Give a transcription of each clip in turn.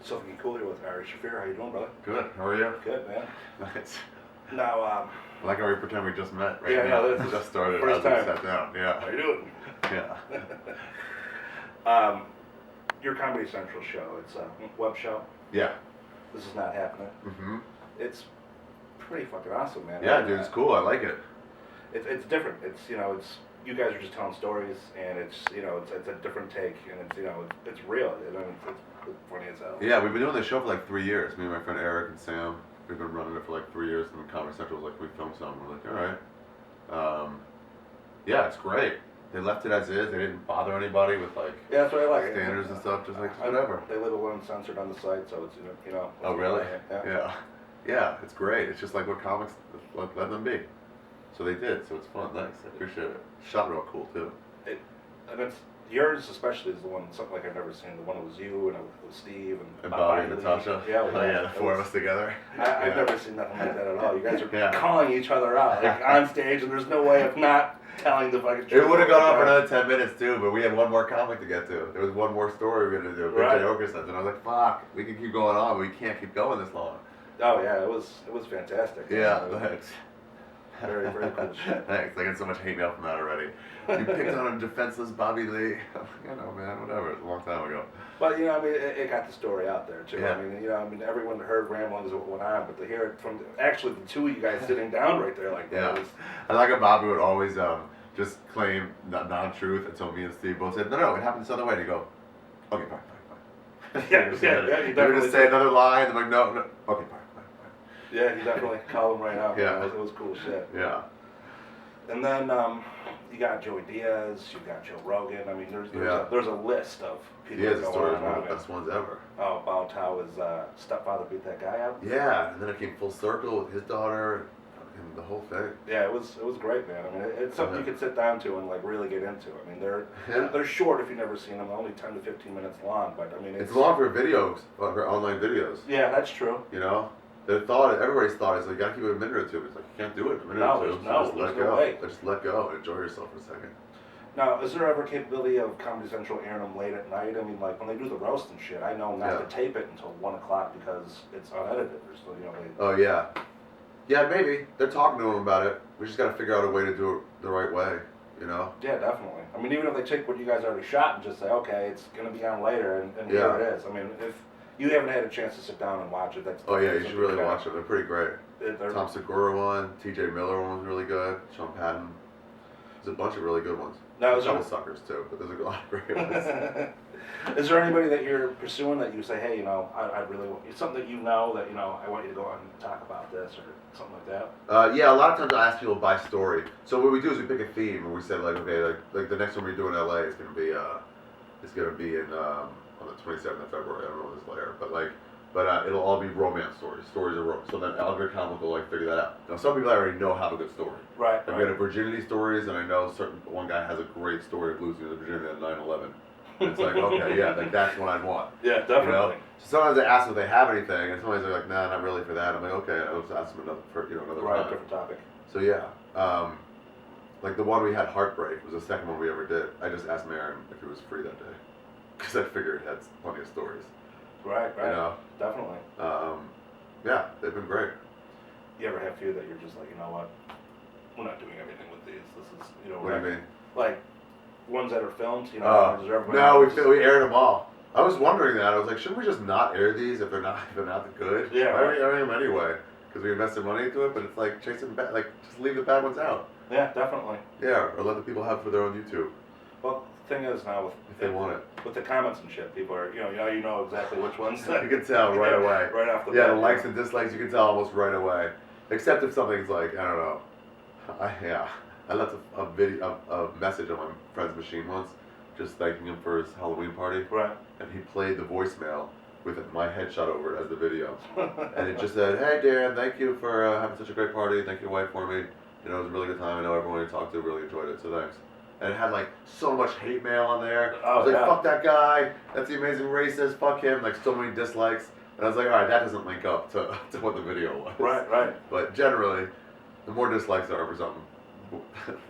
Something cool here with Ari Shaffir. How you doing, brother? Good. How are you? Good, man. Nice. Now, I like how we pretend we just met right yeah, now. this is just started first as we time. sat down. Yeah. How you doing? Yeah. Your Comedy Central show. It's a web show. Yeah. This is not happening. Mm-hmm. It's pretty fucking awesome, man. Yeah, dude, it's cool. I like it. It's different. It's you guys are just telling stories, and it's a different take, and it's real. It's funny as hell. Yeah, we've been doing this show for like 3 years. Me and my friend Eric and Sam. We've been running it for like 3 years, and Comedy Central was like, we film something. We're like, all right. Yeah, it's great. They left it as is. They didn't bother anybody with like Yeah, that's what I like. standards and stuff. Just like whatever. They live it uncensored on the site, so it's Oh really? Yeah. Yeah. Yeah, it's great. It's just like what comics let them be. So they did. So it's fun. Nice. I appreciate it. Shot real cool too. And it's yours especially is the one something like I've never seen. The one that was you and it was Steve and Bobby and Natasha. Yeah, oh yeah, the four of us together. I've never seen nothing like that at all. You guys are Yeah. calling each other out like on stage, and there's no way of not telling the fucking truth. It would have gone on for another 10 minutes too, but we had one more comic to get to. There was one more story we had to do. Right. Okersons, and I was like, "Fuck, we can keep going on, but we can't keep going this long." Oh yeah, it was fantastic. Yeah, thanks. Very cool shit. Thanks. I got so much hate mail from that already. You picked on a defenseless Bobby Lee. You know, man, whatever. It's a long time ago. But it got the story out there too. Yeah. Everyone heard ramblings of what went on, but to hear it from actually the two of you guys sitting down right there like that. Yeah. Was, I like how Bobby would always just claim non-truth until me and Steve both said, no, it happened this other way. And he'd go, okay, fine. Yeah, They would just say another line, and I'm like, no, okay, fine. Yeah, he definitely called him right out. Yeah. It was cool shit. Yeah. And then you got Joey Diaz, you got Joe Rogan. I mean, there's a list of people. Diaz's going story is on one of the best ones ever. Oh, about how his stepfather beat that guy up. Yeah, and then it came full circle with his daughter and the whole thing. Yeah, it was great, man. I mean, it's something you could sit down to and like really get into. I mean, they're short if you've never seen them. They're only 10 to 15 minutes long, but I mean, it's long for videos, for online videos. Yeah, that's true. You know, everybody's thought is like, you gotta keep it a minute or two. It's like, you can't do it in a minute or two. So just let go. Way. Just let go and enjoy yourself for a second. Now, is there ever capability of Comedy Central airing them late at night? I mean, like when they do the roast and shit, I know not to tape it until 1 o'clock because it's unedited. There's still, Oh yeah, yeah, maybe they're talking to them about it. We just gotta figure out a way to do it the right way. You know? Yeah, definitely. I mean, even if they take what you guys already shot and just say, okay, it's gonna be on later, and here it is. I mean, if you haven't had a chance to sit down and watch it, that's. Oh yeah, you should really watch it. They're pretty great. They're, Tom Segura one, T.J. Miller one was really good. Sean Patton. There's a bunch of really good ones. Now, a couple suckers too, but there's a lot of great ones. Is there anybody that you're pursuing that you say, hey, I really want, it's something that I want you to go on and talk about this or something like that? Yeah, a lot of times I ask people to buy story. So what we do is we pick a theme, and we say like, okay, like the next one we do in LA is gonna be in on the 27th of February. I don't know this later, but it'll all be romance stories. Stories are romance. So then Alger Comic will like figure that out. Now some people already know have a good story. Right. Like we had a virginity stories, and I know one guy has a great story of losing his virginity at 9/11. It's like, okay, yeah, like that's what I'd want. Yeah, definitely. You know? So sometimes I ask if they have anything, and sometimes they're like, nah, not really for that. I'm like, okay, I'll just ask them another time. Different topic. So yeah, like the one we had, Heartbreak, was the second one we ever did. I just asked Marin if he was free that day, because I figured he had plenty of stories. Right. You know? Definitely. Yeah, they've been great. You ever have few that you're just like, you know what, we're not doing everything with these. This is, What do you mean? Like, ones that are filmed, No, we aired them all. I was wondering that. I was like, shouldn't we just not air these if they're not good? Yeah. Why are we airing them anyway? Because we invested money into it, but it's like chasing back, like just leave the bad ones out. Yeah, definitely. Yeah, or let the people have it for their own YouTube. Well, the thing is now if they want it. With the comments and shit, people are, you know exactly which ones. You can tell right away. Right off the bat. Yeah, the likes and dislikes, you can tell almost right away. Except if something's like, I don't know. I left a message on my friend's machine once, just thanking him for his Halloween party. Right. And he played the voicemail with my headshot over it as the video. And it just said, hey Dan, thank you for having such a great party. Thank your wife for me. It was a really good time. I know everyone you talked to really enjoyed it, so thanks. And it had like so much hate mail on there. I was like, fuck that guy. That's the amazing racist. Fuck him. Like so many dislikes. And I was like, all right, that doesn't link up to what the video was. Right. But generally, the more dislikes there are for something,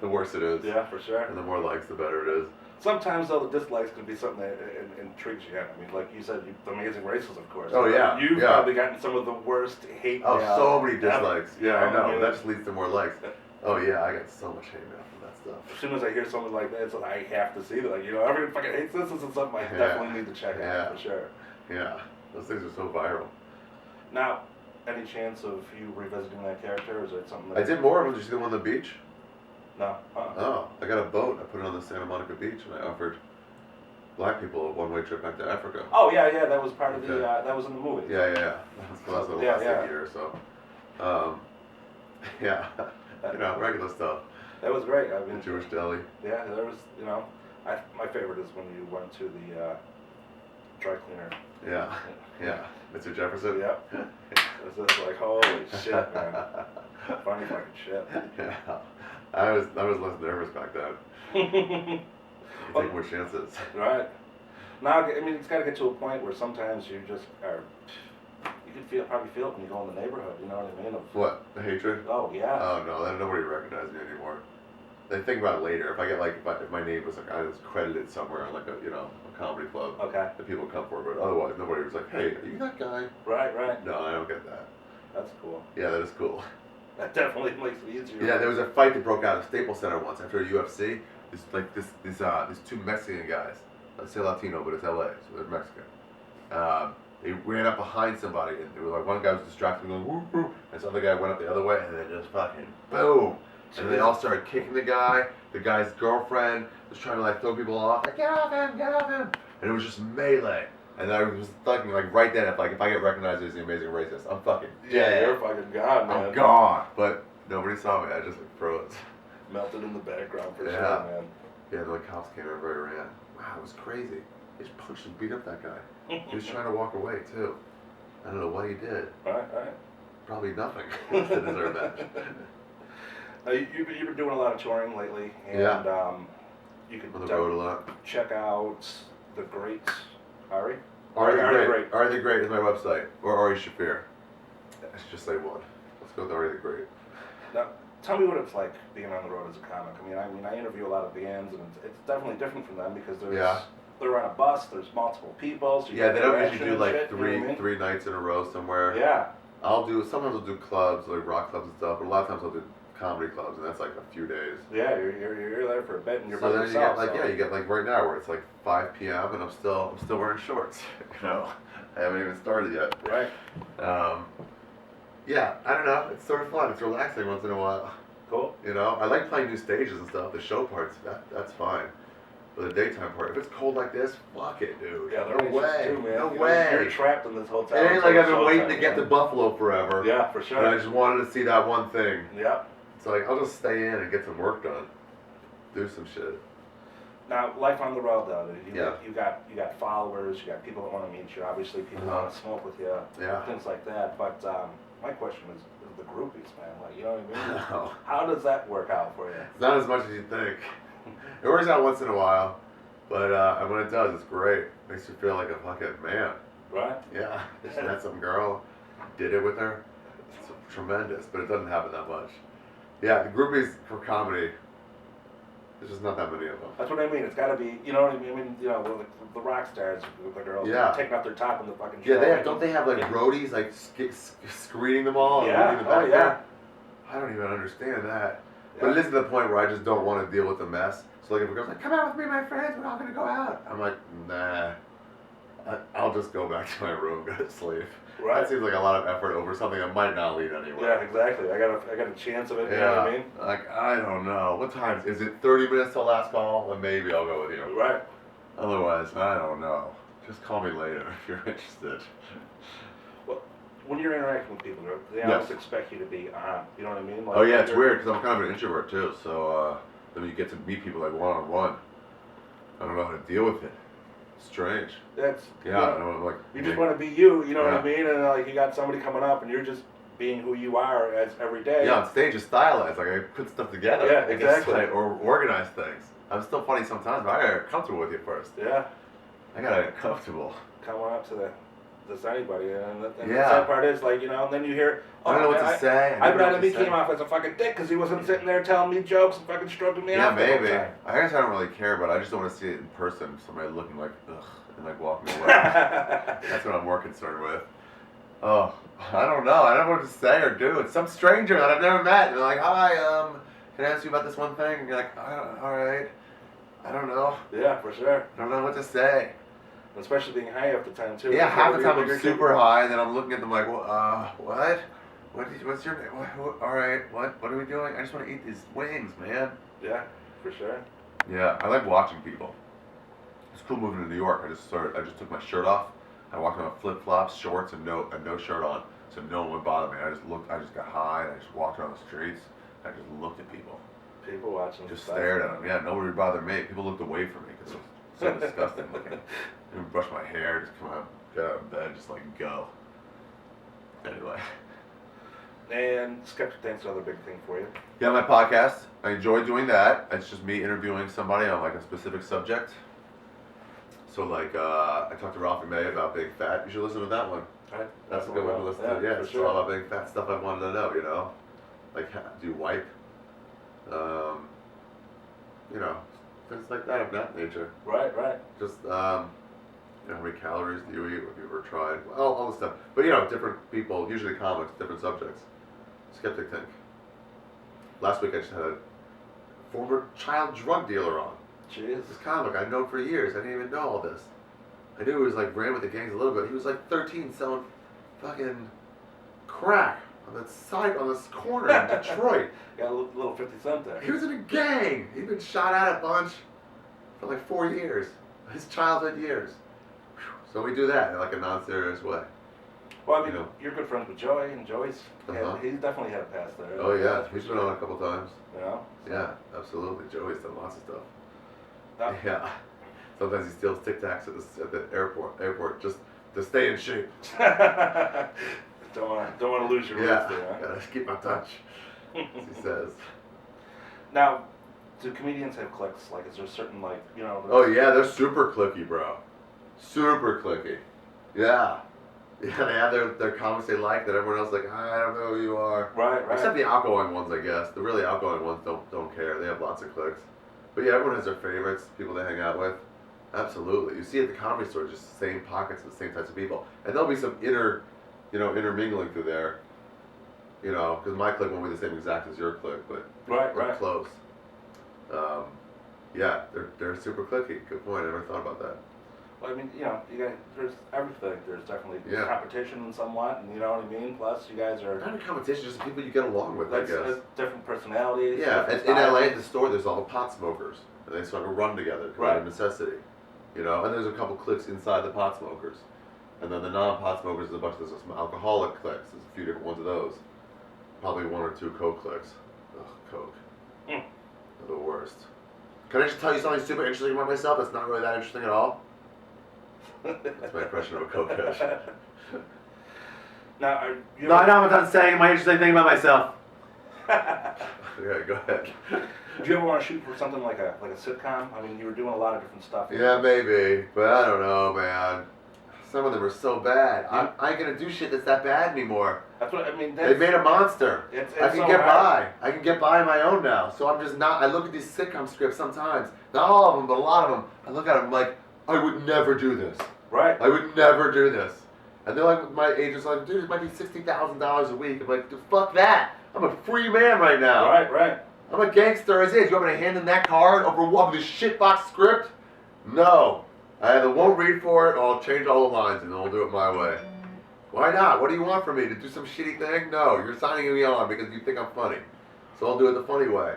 the worse it is. Yeah, for sure. And the more likes, the better it is. Sometimes, though, the dislikes can be something that intrigues you. I mean, like you said, the Amazing Races, of course. Oh, yeah. You've probably gotten some of the worst hate mail. Oh, so many dislikes. Ever. Yeah, I know. I mean, That just leads to more likes. Oh, yeah, I got so much hate mail from that stuff. As soon as I hear something like that, it's like, I have to see that. Like, everyone fucking hates this. This is something I definitely need to check out, for sure. Yeah, those things are so viral. Now, any chance of you revisiting that character, or is it something that... I did more of them. Did you see the one on the beach? No. Oh, I got a boat. I put it on the Santa Monica beach, and I offered black people a one-way trip back to Africa. Oh, yeah, that was part of the, that was in the movie. Yeah. That was the last year or so. Yeah, regular stuff. That was great. I mean, The Jewish deli. Yeah, there was, my favorite is when you went to the dry cleaner. Yeah. Mr. Jefferson? Yep. It was just like, holy shit, man. Funny fucking shit. Yeah. I was less nervous back then. You take more chances. Right. Now, I mean, it's got to get to a point where sometimes you just are, you can probably feel it when you go in the neighborhood, you know what I mean? What? The hatred? Oh, yeah. Oh, no, then nobody recognizes me anymore. They think about it later. If I get if my name was I was credited somewhere on a comedy club. Okay. The people come for it, but otherwise nobody was like, hey, are you that guy? Right. No, I don't get that. That's cool. Yeah, that is cool. That definitely makes it easier. Yeah, there was a fight that broke out at Staples Center once after a UFC. These two Mexican guys. I say Latino, but it's LA, so they're Mexican. They ran up behind somebody, and it was like one guy was distracted, going woo woo, and this other guy went up the other way, and then just fucking boom. And they all started kicking the guy. The guy's girlfriend was trying to throw people off, like get off him, and it was just melee. And I was thinking right then, if I get recognized as the Amazing Racist, I'm fucking dead. Yeah, you're fucking gone, man. I'm gone. But nobody saw me. I just froze. Melted in the background for sure, man. Yeah, the cops came over and ran. Wow, it was crazy. They just punched and beat up that guy. He was trying to walk away too. I don't know what he did. Right. Probably nothing to deserve that. You've been doing a lot of touring lately, and you can on the road a lot. Check out the great Ari. Ari the Great is my website, or Ari Shaffir. I should just say one. Let's go with Ari the Great. Now, tell me what it's like being on the road as a comic. I mean, I interview a lot of bands, and it's definitely different from them because they're on a bus. There's multiple people. So they don't usually do shit, three nights in a row somewhere. Yeah. Sometimes I'll do clubs, like rock clubs and stuff, but a lot of times I'll do comedy clubs, and that's a few days. Yeah, you're there for a bit, and you're by then yourself. You get right now where it's 5 p.m. and I'm still wearing shorts. I haven't even started yet. Right. Yeah, I don't know. It's sort of fun. It's relaxing once in a while. Cool. I like playing new stages and stuff. The show parts, that's fine. But the daytime part, if it's cold like this, fuck it, dude. Yeah, no way. Too, man. No way. You're trapped in this hotel. It ain't like I've been waiting to get to Buffalo forever. Yeah, for sure. And I just wanted to see that one thing. Yeah. So I'll just stay in and get some work done. Do some shit. Now, life on the road, though. You got followers. You got people that want to meet you. Obviously, people want to smoke with you. Yeah. Things like that. But my question is the groupies, man. You know what I mean? No. How does that work out for you? It's not as much as you think. It works out once in a while, but when it does, it's great. Makes you feel like a fucking man. Right? Yeah. Just met some girl, did it with her. It's tremendous, but it doesn't happen that much. Yeah, the groupies for comedy, there's just not that many of them. That's what I mean. It's got to be, you know what I mean? The rock stars, the girls, taking off their top in the fucking show. Yeah, don't they have roadies screening them all? Yeah, and in the back yeah. there? I don't even understand that. Yeah. But it is to the point where I just don't want to deal with the mess. So if a girl's like, come out with me, my friends, we're all going to go out. I'm like, nah. I'll just go back to my room, go to sleep. Right. That seems like a lot of effort over something that might not lead anywhere. Yeah, exactly. I got a chance of it. You know what I mean? I don't know. What time is it? 30 minutes till last call? Well, maybe I'll go with you. Right. Otherwise, I don't know. Just call me later if you're interested. Well, when you're interacting with people, they always expect you to be on. You know what I mean? It's weird because I'm kind of an introvert too. So then you get to meet people one-on-one. I don't know how to deal with it. Strange. That's you just want to be you. You know what I mean? And you got somebody coming up, and you're just being who you are as every day. Yeah, on stage it's stylized. I put stuff together. Yeah, exactly. Or organize things. I'm still funny sometimes, but I gotta get comfortable with you first. Yeah. I gotta get comfortable. Coming up to just anybody. And the sad part is, like, you know, and then you hear, I don't know what to say. I bet he came off as a fucking dick because he wasn't sitting there telling me jokes and fucking stroking me off. Yeah, maybe. I guess I don't really care, but I just don't want to see it in person. Somebody looking like, ugh, and like walking away. That's what I'm more concerned with. Oh, I don't know. I don't know what to say or do. It's some stranger that I've never met. And they're like, hi, can I ask you about this one thing? And you're like, all right. I don't know. Yeah, for sure. I don't know what to say. Especially being high half the time, too. Yeah, half the time I'm super high, and then I'm looking at them like, well, what? What's your name? All right, what are we doing? I just want to eat these wings, man. Yeah, for sure. Yeah, I like watching people. It's cool moving to New York. I just took my shirt off. I walked around with flip-flops, shorts, and no shirt on, so no one would bother me. I just got high, and I just walked around the streets. And I just looked at people. People watching. Just stared at them. Yeah, nobody would bother me. People looked away from me because it was so disgusting looking. I would brush my hair, just come out, get out of bed, just like go. Anyway. And Skeptic Tank's another big thing for you. Yeah, my podcast. I enjoy doing that. It's just me interviewing somebody on like a specific subject. So like, I talked to Ralphie May about being fat. You should listen to that one. Right. That's a good one to listen to. Yeah, it's all about being fat, stuff I wanted to know, you know? Like, do you wipe? You know, things like that of that nature. Right. Just, you know, how many calories do you eat? Have you ever tried? All this stuff. But, you know, different people, usually comics, different subjects. Skeptic Tank. Last week I just had a former child drug dealer on. Jeez. This comic I'd known for years. I didn't even know all this. I knew he was like ran with the gangs a little bit. He was like 13 selling fucking crack on that side on this corner in Detroit. Got a little 50 Cent there. He was in a gang. He'd been shot at a bunch for like 4 years. His childhood years. So we do that in like a non-serious way. Well, I mean, you're good friends with Joey, and Joey's he's definitely had a past there. Oh yeah, he's been on a couple times. You know? Yeah, absolutely. Joey's done lots of stuff. No. Yeah. Sometimes he steals Tic Tacs at the airport just to stay in shape. Don't want to lose your roots there. Huh? Gotta keep my touch, as he says. Now, do comedians have cliques? Like, is there certain, like, you know? Oh yeah, they're super cliquey, bro. Super cliquey. Yeah. Yeah, they have their comics they like that everyone else is like, I don't know who you are. Right. Except the outgoing ones, I guess. The really outgoing ones don't care. They have lots of cliques. But yeah, everyone has their favorites, people they hang out with. Absolutely. You see at the comedy store just the same pockets of the same types of people. And there'll be some intermingling through there. You know, because my clique won't be the same exact as your clique, but we're close. Yeah, they're super cliquey. Good point. I never thought about that. Well, I mean, you know, there's everything. There's definitely competition somewhat, and you know what I mean? Plus, you guys are... Not a competition, just people you get along with, I guess. Different personalities. Yeah, in LA at the store, there's all the pot smokers. And they sort of run together, out of necessity. You know, and there's a couple cliques inside the pot smokers. And then the non-pot smokers, there's some alcoholic cliques. There's a few different ones of those. Probably 1 or 2 Coke cliques. Ugh, Coke. They're the worst. Can I just tell you something super interesting about myself that's not really that interesting at all? That's my impression of a Coke fish. Now, I'm done saying my interesting thing about myself. Okay, go ahead. Do you ever want to shoot for something like a sitcom? I mean, you were doing a lot of different stuff. Yeah, maybe, but I don't know, man. Some of them are so bad. I ain't gonna do shit that's that bad anymore. That's what I mean. They made a monster. I can get by. I can get by on my own now. So I'm just not. I look at these sitcom scripts sometimes. Not all of them, but a lot of them. I look at them like, I would never do this. Right. I would never do this. And they're like, my agent's like, dude, it might be $60,000 a week. I'm like, dude, fuck that. I'm a free man right now. Right. I'm a gangster as is. You want me to hand in that card over what, this shitbox script? No. I either won't read for it or I'll change all the lines and I'll do it my way. Why not? What do you want from me? To do some shitty thing? No. You're signing me on because you think I'm funny. So I'll do it the funny way.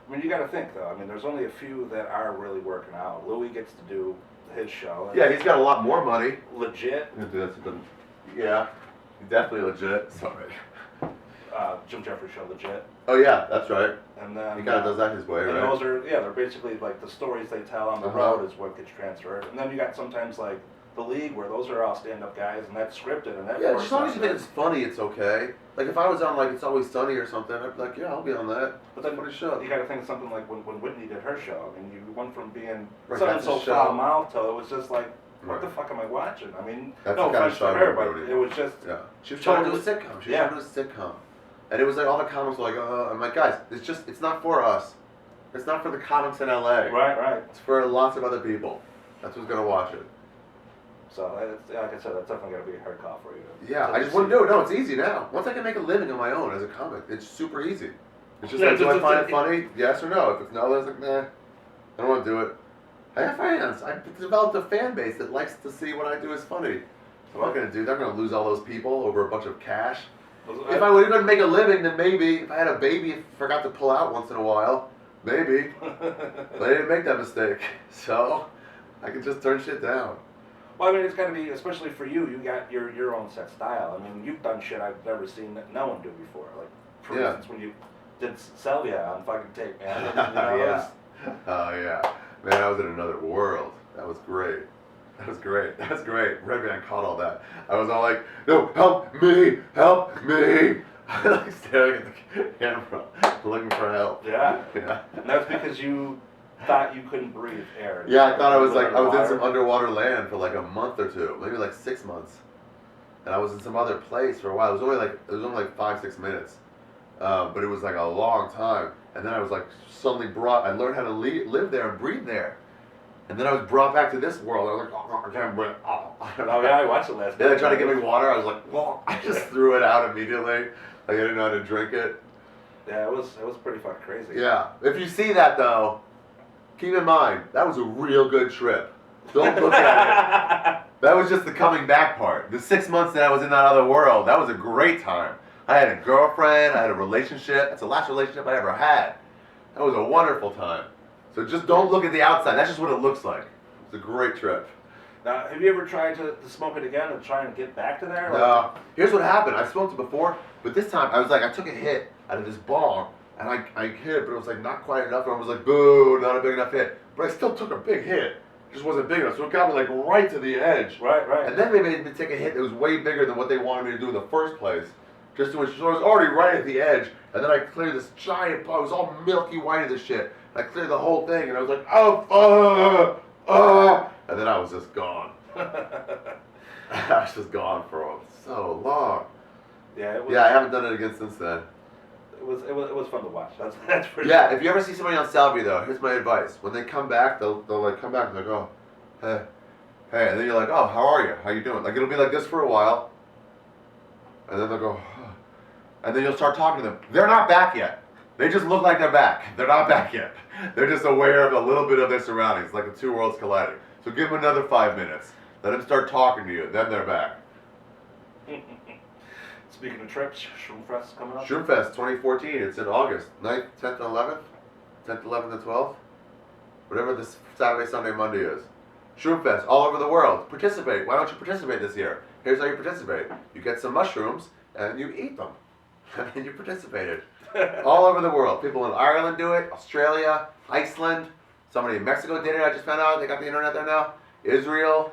I mean, you got to think, though. I mean, there's only a few that are really working out. Louis gets to do his show. Yeah, he's got a lot more money. Legit. Yeah, he's definitely legit. Sorry. Jim Jeffries show, Legit. Oh yeah, that's right. And then he kind of does that his way, right? And those are, they're basically like the stories they tell on the road is what gets transferred. And then you got sometimes like The League, where those are all stand-up guys, and that's scripted, and that. Yeah, as long as you think it's funny, it's okay. Like if I was on like It's Always Sunny or something, I'd be like, yeah, I'll be on that. But then what a show. You got to think of something like when Whitney did her show. I mean, you went from being right, so foul-mouthed to it was just like what the fuck am I watching? I mean, that's no the kind of offense show to I her, wouldn't but do it anymore. was just... Yeah. She was trying to do a sitcom. She was trying to do a sitcom. And it was like all the comics were like, I'm like, guys, it's not for us. It's not for the comics in LA. Right. It's for lots of other people. That's who's going to watch it. So, like I said, that's definitely going to be a hard call for you. Yeah, I just wouldn't do it. No, it's easy now. Once I can make a living on my own as a comic, it's super easy. It's just like, do I find it funny? Yes or no? If it's no, then it's like, nah, I don't want to do it. I have fans. I've developed a fan base that likes to see what I do is funny. So I'm not going to do that. I'm going to lose all those people over a bunch of cash. If I were going to make a living, then maybe. If I had a baby and forgot to pull out once in a while, maybe. But I didn't make that mistake. So I can just turn shit down. Well, I mean, it's got to be, especially for you, you got your own set style. I mean, you've done shit I've never seen that no one do before. Like, for instance, when you did Salvia on fucking tape, man. Yeah. Oh, yeah. Man, I was in another world. That was great. That's great. Red Band caught all that. I was all like, no, help me. Like staring at the camera, looking for help. Yeah. And that's because you thought you couldn't breathe air. Yeah, I thought I was in some underwater land for like a month or two, maybe like 6 months. And I was in some other place for a while. It was only like 5-6 minutes. But it was like a long time. And then I was like suddenly I learned how to live there and breathe there. And then I was brought back to this world. I was like, I can't breathe. Oh yeah, I watched it last night. Yeah, they tried to give me water. I was like, whoa. I just threw it out immediately. Like I didn't know how to drink it. Yeah, it was pretty fucking crazy. Yeah. If you see that though, keep in mind, that was a real good trip. Don't look at it. That was just the coming back part. The 6 months that I was in that other world, that was a great time. I had a girlfriend, I had a relationship. That's the last relationship I ever had. That was a wonderful time. So just don't look at the outside. That's just what it looks like. It's a great trip. Now, have you ever tried to smoke it again and try and get back to there? No. Here's what happened. I smoked it before, but this time I took a hit out of this bong, and I hit it, but it was like not quite enough, and I was like, boo, not a big enough hit. But I still took a big hit. It just wasn't big enough, so it got me like right to the edge. Right. And then they made me take a hit that was way bigger than what they wanted me to do in the first place. Just to ensure I was already right at the edge, and then I cleared this giant bong. It was all milky white of this shit. I cleared the whole thing, and I was like, and then I was just gone. I was just gone for so long. Yeah, I haven't done it again since then. It was fun to watch. That's for Yeah, sure. if you ever see somebody on Salvia though, here's my advice. When they come back, they'll like come back and like, oh, hey, and then you're like, oh, how are you? How you doing? Like it'll be like this for a while, and then they'll go, and then you'll start talking to them. They're not back yet. They just look like they're back. They're not back yet. They're just aware of a little bit of their surroundings, like the two worlds colliding. So give them another 5 minutes. Let them start talking to you. Then they're back. Speaking of trips, Shroomfest coming up? Shroomfest 2014. It's in August. 9th, 10th, and 11th? 10th, 11th, and 12th? Whatever this Saturday, Sunday, Monday is. Shroomfest all over the world. Participate. Why don't you participate this year? Here's how you participate. You get some mushrooms, and you eat them. And then you participated. All over the world. People in Ireland do it, Australia, Iceland. Somebody in Mexico did it, I just found out. They got the internet there now. Israel,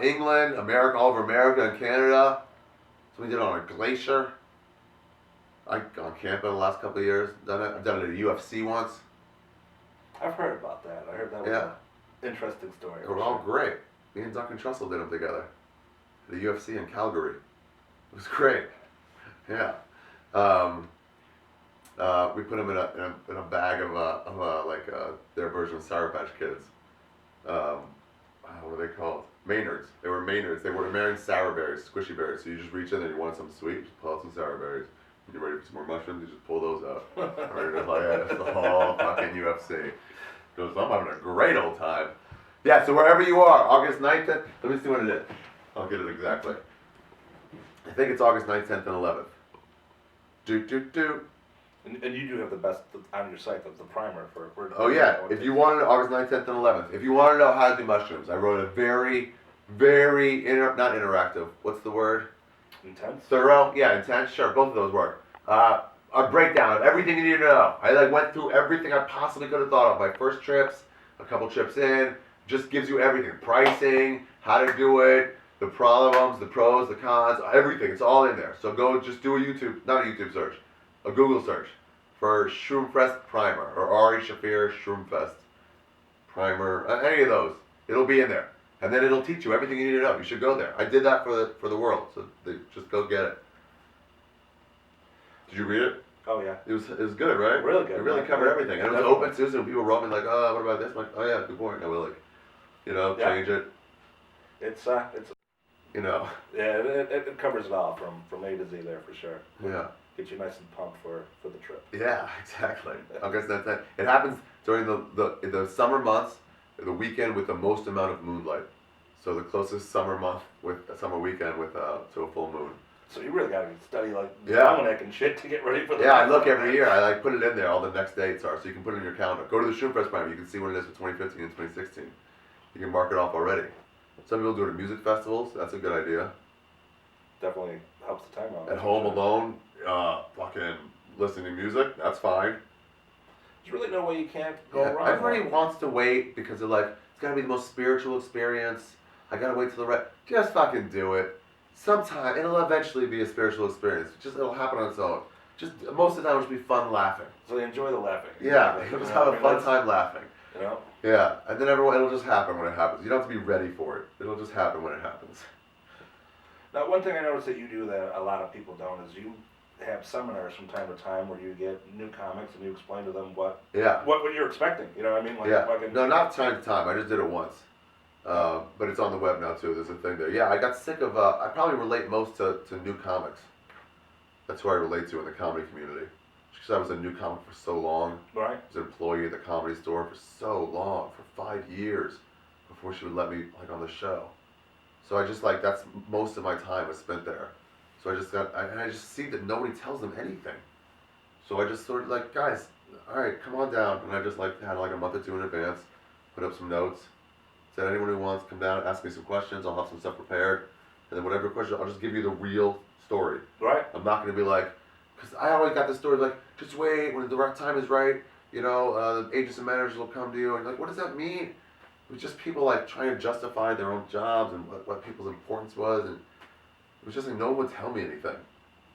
England, America, all over America and Canada. Somebody did it on a glacier. I've gone camping the last couple of years. I've done it at a UFC once. I've heard about that. I heard that was an interesting story. They were all great. Me and Duncan Trussell did them together. The UFC in Calgary. It was great. Yeah. We put them in a bag of their version of Sour Patch Kids. What are they called? Maynards. They were Maynards. They were American sour berries, squishy berries. So you just reach in there, you want something sweet, just pull out some sour berries. When you're ready for some more mushrooms, you just pull those out. Right, just like that. It's the whole fucking UFC. Goes, I'm having a great old time. Yeah, so wherever you are, August 9th, 10th, let me see when it is. I'll get it exactly. I think it's August 9th, 10th, and 11th. And you do have the best on your site, the primer for oh yeah, if you want to know, August 9th, 10th, and 11th. If you want to know how to do mushrooms, I wrote a very, very, not interactive, what's the word? Intense? Thorough? Yeah, intense, sure, both of those work. A breakdown of everything you need to know. I went through everything I possibly could have thought of. My first trips, a couple trips in, just gives you everything. Pricing, how to do it, the problems, the pros, the cons, everything. It's all in there. So go just do not a YouTube search, a Google search for Shroomfest Primer or Ari Shaffir Shroomfest Primer, any of those. It'll be in there. And then it'll teach you everything you need to know. You should go there. I did that for the world, so just go get it. Did you read it? Oh yeah. It was good, right? Really good. It really covered everything, and it was open too. So people wrote me like, "Oh, what about this?" I'm like, "Oh yeah, good point." And we'll change it. It's Yeah, it covers it all from A to Z there for sure. Yeah. Get you nice and pumped for the trip. Yeah, exactly. August 10th. It happens during the summer months, the weekend with the most amount of moonlight. So the closest summer month with a summer weekend with to a full moon. So you really got to study like the almanac and shit to get ready for the. Yeah, I look every year. I put it in there. All the next dates are, so you can put it in your calendar. Go to the Shroomfest Prime. You can see when it is for 2015 and 2016. You can mark it off already. Some people do it at music festivals. That's a good idea. Definitely helps the time out. At home alone, fucking listening to music. That's fine. There's really no way you can't go wrong. Everybody wants to wait because they're like, it's gotta be the most spiritual experience. I gotta wait till the right. Just fucking do it. Sometime it'll eventually be a spiritual experience. It'll happen on its own. Just most of the time, it'll just be fun laughing. So they enjoy the laughing. Yeah, just have a fun time laughing. You know. Yeah, and then it'll just happen when it happens. You don't have to be ready for it. It'll just happen when it happens. Now, one thing I noticed that you do that a lot of people don't is you have seminars from time to time where you get new comics and you explain to them what you're expecting. You know what I mean? Like fucking... No, not time to time. I just did it once. But it's on the web now too. There's a thing there. Yeah, I got sick of. I probably relate most to new comics. That's who I relate to in the comedy community. Because I was a new comic for so long. Right. I was an employee at the Comedy Store for so long, for 5 years, before she would let me on the show. So I just that's most of my time was spent there. So I just see that nobody tells them anything. So I just sort of guys, all right, come on down. And I just had a month or two in advance, put up some notes. Said anyone who wants, come down, ask me some questions. I'll have some stuff prepared, and then whatever question, I'll just give you the real story. Right. I'm not going to be because I always got the story just wait when the right time is right. The agents and managers will come to you, and what does that mean? It was just people trying to justify their own jobs and what people's importance was, and it was just no one would tell me anything.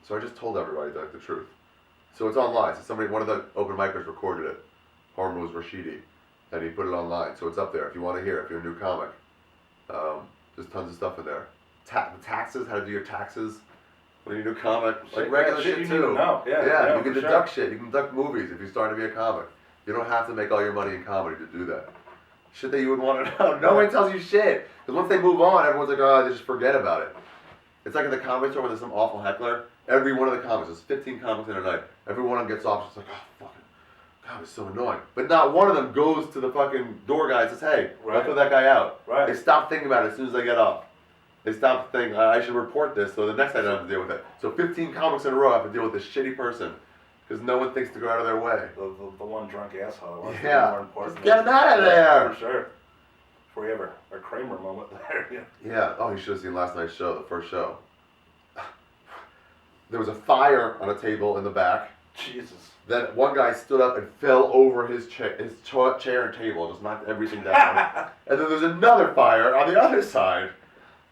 So I just told everybody the truth. So it's online. So one of the open micers recorded it. Hormuz Rashidi. And he put it online, so it's up there if you want to hear it, if you're a new comic. There's tons of stuff in there. The taxes, how to do your taxes when you're a new comic. Regular shit too. Yeah, you can deduct shit. You can deduct movies if you're starting to be a comic. You don't have to make all your money in comedy to do that. Shit that you would want to know. No one tells you shit. Because once they move on, everyone's they just forget about it. It's like in the comedy store where there's some awful heckler. Every one of the comics, there's 15 comics in a night. Every one of them gets off, just oh, fucking. God, it's so annoying. But not one of them goes to the fucking door guy and says, hey, let's throw that guy out. Right. They stop thinking about it as soon as they get off. They stop thinking, I should report this so the next time I don't have to deal with it. So 15 comics in a row have to deal with this shitty person because no one thinks to go out of their way. The one drunk asshole. Yeah. More important just get him out of there. For sure. Before you ever a Kramer moment there. Yeah. Oh, you should have seen last night's show, the first show. There was a fire on a table in the back. Jesus. Then one guy stood up and fell over his chair and table, just knocked everything down. And then there's another fire on the other side,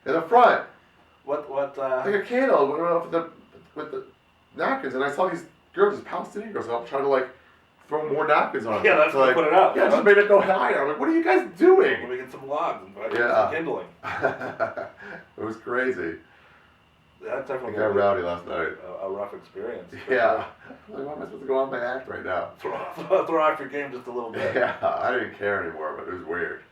in the front. What? Like a candle went off with the napkins, and I saw these girls, these Palestinian girls, up trying to throw more napkins on it. Yeah, that's so, put it out. Yeah, just made it go higher. I'm like, what are you guys doing? Let me get some logs and some kindling. It was crazy. That definitely got rowdy last night. A rough experience. Yeah. Sure. Why am I supposed to go on my act right now? Throw off your game just a little bit. Yeah, I didn't care anymore, but it was weird.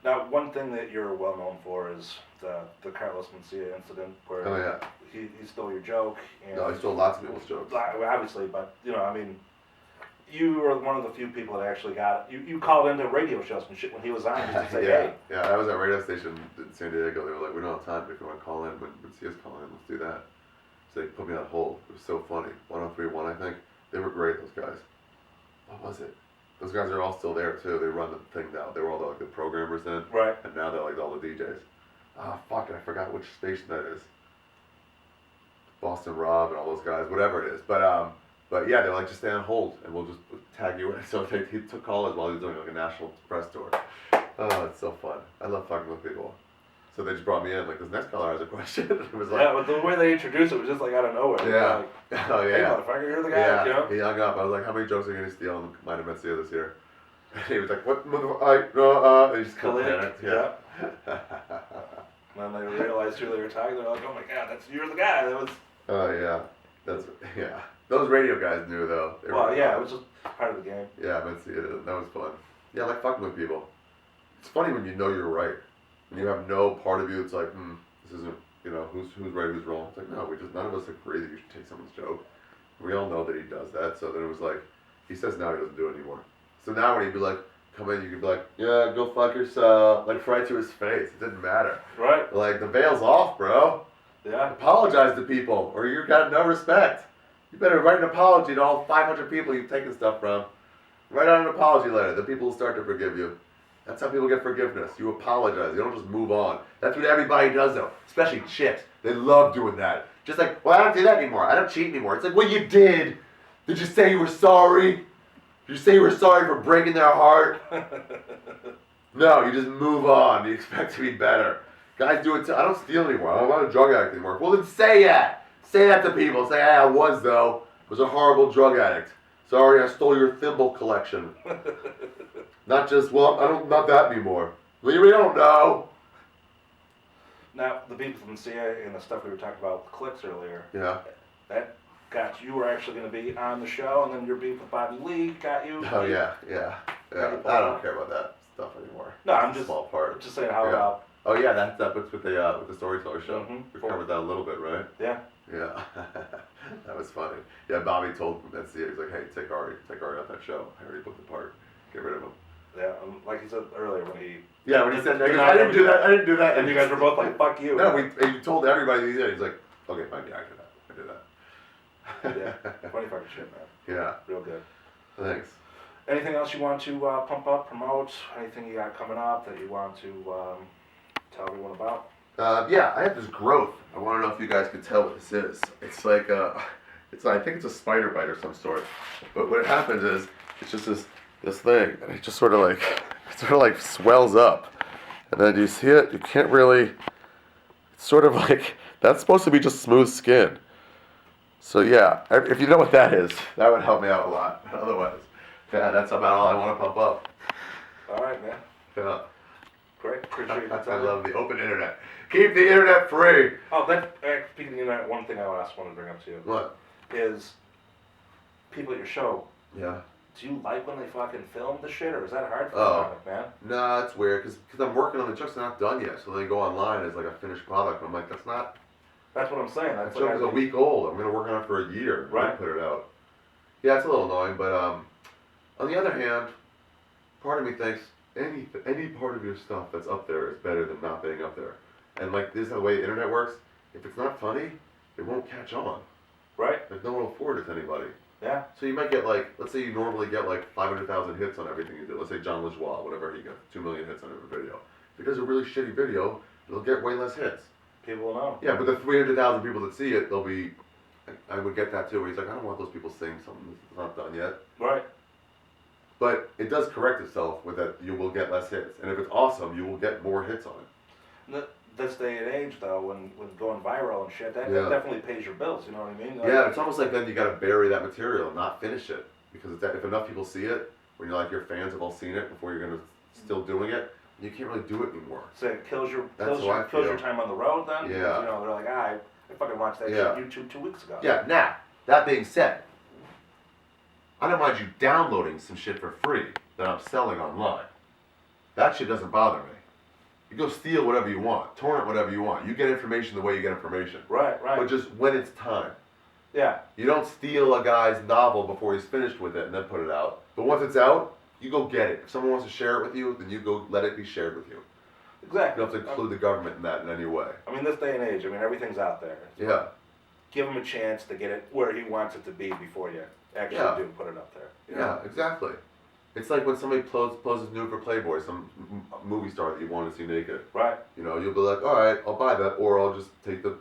Now, one thing that you're well known for is the Carlos Mencia incident, where he stole your joke. And no, he stole lots of people's jokes. Obviously, but you were one of the few people that actually got it. You called into radio shows and shit when he was on just to say, hey. Yeah, I was at a radio station in San Diego. They were like, we don't have time, but if you want to call in, when Mencia's calling in, let's do that. So they put me on hold. It was so funny. 103.1, I think. They were great, those guys. What was it? Those guys are all still there, too. They run the thing now. They were all the programmers then. Right. And now they're all the DJs. Fuck it. I forgot which station that is. Boston Rob and all those guys. Whatever it is. But yeah, they're just stay on hold and we'll just tag you in. So he took callers while he was doing a national press tour. Oh, it's so fun. I love fucking with people. So they just brought me in, this next caller has a question. It was but the way they introduced it was just out of nowhere. Yeah. Hey, motherfucker, you're the guy. Yeah. He hung up. I was like, how many jokes are you going to steal in Mind of Mencia this year? And he was like, what and he just kind of panicked. Yeah. And then they realized who they were talking. They're like, oh my god, you're the guy that was. Oh yeah, yeah. Those radio guys knew though. It was just part of the game. Yeah, but that was fun. Yeah, I like fucking with people. It's funny when you know you're right. When you have no part of you, it's like, this isn't, who's right, who's wrong. It's like, no, none of us agree that you should take someone's joke. We all know that he does that. So then it was like, he says now he doesn't do it anymore. So now when he'd be like, come in, you could be like, yeah, go fuck yourself. Like, right to his face. It didn't matter. Right. Like, the veil's off, bro. Yeah. Apologize to people, or you got no respect. You better write an apology to all 500 people you've taken stuff from. Write out an apology letter. Then people will start to forgive you. That's how people get forgiveness. You apologize. You don't just move on. That's what everybody does, though. Especially chicks. They love doing that. Just like, well, I don't do that anymore. I don't cheat anymore. It's like, well, you did. Did you say you were sorry? Did you say you were sorry for breaking their heart? No, you just move on. You expect to be better. Guys do it too. I don't steal anymore. I'm not a drug addict anymore. Well, then say that. Say that to people. Say, hey, I was, though. I was a horrible drug addict. Sorry, I stole your thimble collection. Not just, not that anymore. Well, you really don't know. Now, the people from the CIA and the stuff we were talking about with cliques earlier. Yeah. That got you were actually going to be on the show, and then your beef with Bobby Lee got you. Oh, yeah. I don't care about that stuff anymore. No, I'm just small part. Just saying how. Oh yeah, that's with the Storyteller show. Mm-hmm. We covered that a little bit, right? Yeah. Yeah. That was funny. Yeah, Bobby told NCA, he's like, hey, take Ari off that show. I already booked the part. Get rid of him. Yeah, like he said earlier when he. Yeah, when he said, I didn't do that. And you guys were both like, fuck you. No, he told everybody that he did. He's like, okay, fine, yeah, I did that. Yeah, funny fucking shit, man. Yeah. Real good. Thanks. Anything else you want to pump up, promote? Anything you got coming up that you want to tell everyone about? Yeah, I have this growth. I want to know if you guys can tell what this is. It's like I think it's a spider bite or some sort. But what happens is, it's just this thing, and it just sort of like swells up. And then you see it, you can't really, it's sort of like, that's supposed to be just smooth skin. So yeah, if you know what that is, that would help me out a lot. Otherwise, yeah, that's about all I want to pump up. All right, man. Yeah. Great, appreciate it. I love the open internet. Keep the internet free. Oh, speaking of the internet, one thing I want to bring up to you. What? Is people at your show. Yeah. Do you like when they fucking film the shit, or is that hard for you, man? Nah, it's weird, because I'm working on the jokes, they're not done yet, so they go online as like a finished product, and I'm like, that's not... That's what I'm saying. That joke is a week old, I'm going to work on it for a year, right? And put it out. Yeah, it's a little annoying, but on the other hand, part of me thinks, any part of your stuff that's up there is better than not being up there. And like, this is the way the internet works, if it's not funny, it won't catch on. Right. Like, no one will forward it to anybody. Yeah. So you might get like, let's say you normally get like 500,000 hits on everything you do. Let's say John LeJoie, whatever he got, 2 million hits on every video. If he does a really shitty video, it'll get way less hits. People will know. Yeah, but the 300,000 people that see it, they'll be, I would get that too, where he's like, I don't want those people saying something that's not done yet. Right. But it does correct itself with that you will get less hits. And if it's awesome, you will get more hits on it. This day and age, though, when going viral and shit, that definitely pays your bills, you know what I mean? Like, yeah, it's almost like then you gotta bury that material and not finish it. Because if enough people see it, when you're like, your fans have all seen it before you're still doing it, you can't really do it anymore. So it kills your time on the road then? Yeah. You know, they're like, I fucking watched that shit on YouTube 2 weeks ago. Yeah, now, that being said, I don't mind you downloading some shit for free that I'm selling online. That shit doesn't bother me. You go steal whatever you want, torrent whatever you want. You get information the way you get information. Right. But just when it's time. Yeah. You don't steal a guy's novel before he's finished with it and then put it out. But once it's out, you go get it. If someone wants to share it with you, then you go let it be shared with you. Exactly. You don't have to include the government in that in any way. I mean, this day and age, everything's out there. Yeah. Give him a chance to get it where he wants it to be before you actually do put it up there. Yeah, exactly. It's like when somebody poses nude for Playboy, some movie star that you want to see naked. Right. You know, you'll be like, all right, I'll buy that, or I'll just take the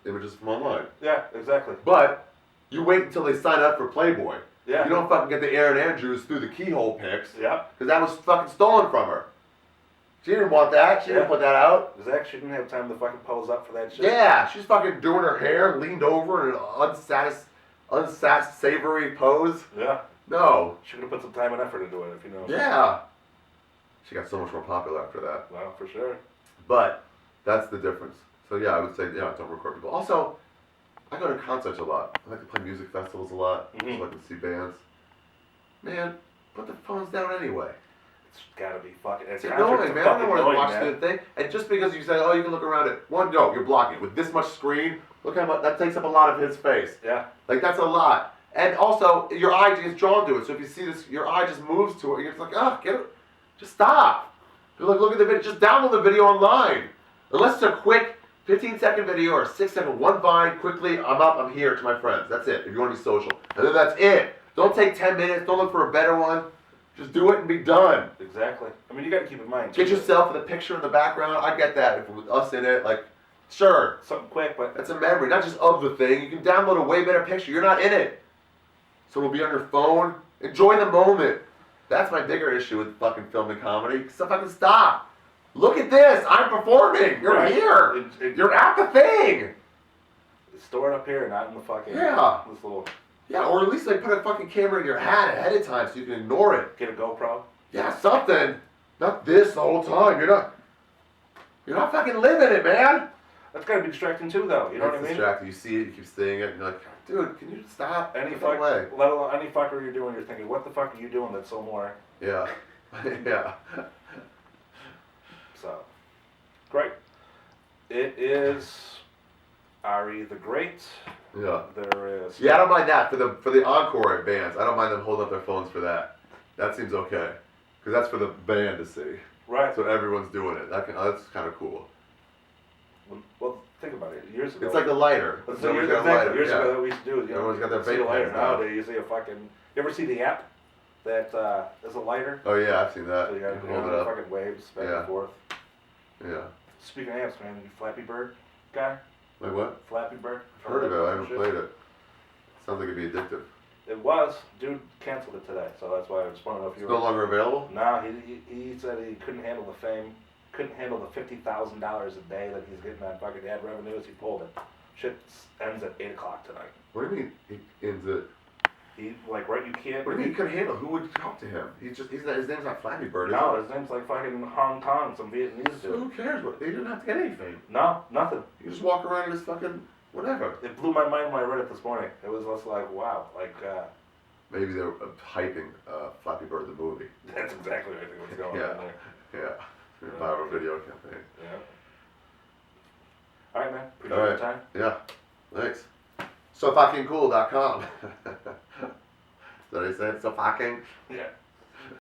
images from online. Yeah, exactly. But you wait until they sign up for Playboy. Yeah. You don't fucking get the Erin Andrews through the keyhole pics. Yeah. Because that was fucking stolen from her. She didn't want that. She didn't put that out. Exactly. She didn't have time to fucking pose up for that shit. Yeah, she's fucking doing her hair, leaned over in an unsavory pose. Yeah. No. She could have put some time and effort into it, if you know. Yeah. She got so much more popular after that. Well, for sure. But that's the difference. So yeah, I would say don't record people. Also, I go to concerts a lot. I like to play music festivals a lot, so I can see bands. Man, put the phones down anyway. It's gotta be fucking. It's annoying, man. I don't want to watch the thing. And just because you say, oh, you can look around it. One, no, you're blocking it. With this much screen, look how much that takes up a lot of his face. Yeah. Like that's a lot. And also, your eye gets drawn to it. So if you see this, your eye just moves to it. You're just like, get it. Just stop. You're like, look at the video. Just download the video online. Unless it's a quick 15-second video or a 6-second, one vine, quickly, I'm up, I'm here to my friends. That's it. If you want to be social. And then that's it. Don't take 10 minutes. Don't look for a better one. Just do it and be done. Exactly. I mean, you got to keep in mind. Get yourself with a picture in the background. I get that. If it was us in it, like, sure. Something quick, but... That's a memory, not just of the thing. You can download a way better picture. You're not in it. So it'll be on your phone. Enjoy the moment. That's my bigger issue with fucking filming comedy. So fucking stop. Look at this. I'm performing. You're here. You're at the thing. Store it up here, not in the fucking... Yeah. This little... Yeah, or at least like put a fucking camera in your hat ahead of time so you can ignore it. Get a GoPro. Yeah, something. Not this the whole time. You're not fucking living it, man. That's gotta be distracting too, though. You know what I mean? It's distracting. You see it, you keep seeing it, and you're like, dude, can you stop? Any fuck, let alone any fucker you're doing, you're thinking, what the fuck are you doing that's so more? Yeah. Yeah. So, great. It is Ari the Great. Yeah. There is. Yeah, I don't mind that for the encore bands. I don't mind them holding up their phones for that. That seems okay, because that's for the band to see. Right. So everyone's doing it. That's kind of cool. Well, think about it. Years ago. It's like a lighter. Years ago that we used to do. Everyone's got their see a vape lighter pens now. nowadays. You see a fucking. You ever see the app that is a lighter? Oh yeah, I've seen that. So you got hold it up. fucking waves back and forth. Yeah. Speaking of apps, man, you Flappy Bird guy? Like what? Flappy Bird. Heard of it. I haven't played it. Sounds like it'd be addictive. It was. Dude canceled it today, so that's why I just want to know if you were... no longer available? No, he said he couldn't handle the fame, couldn't handle the $50,000 a day that he's getting on fucking ad revenues. He pulled it. Shit ends at 8 o'clock tonight. What do you mean he ends it? He, like, right, you can't... What do you mean he couldn't handle? Who would talk to him? His name's not Flappy Bird, is it? No, his name's like fucking Hong Kong, some Vietnamese dude. Who cares? He didn't have to get any fame. No, nothing. You just walk around in this fucking whatever. It blew my mind when I read it this morning. It was just like, wow, like... Maybe they're hyping Flappy Bird the movie. That's exactly what I think was going on there. Yeah. Viral video campaign. Yeah. All right, man. Appreciate your time. Yeah. Thanks. SoFuckingCool.com. Did I say it? So fucking? Yeah.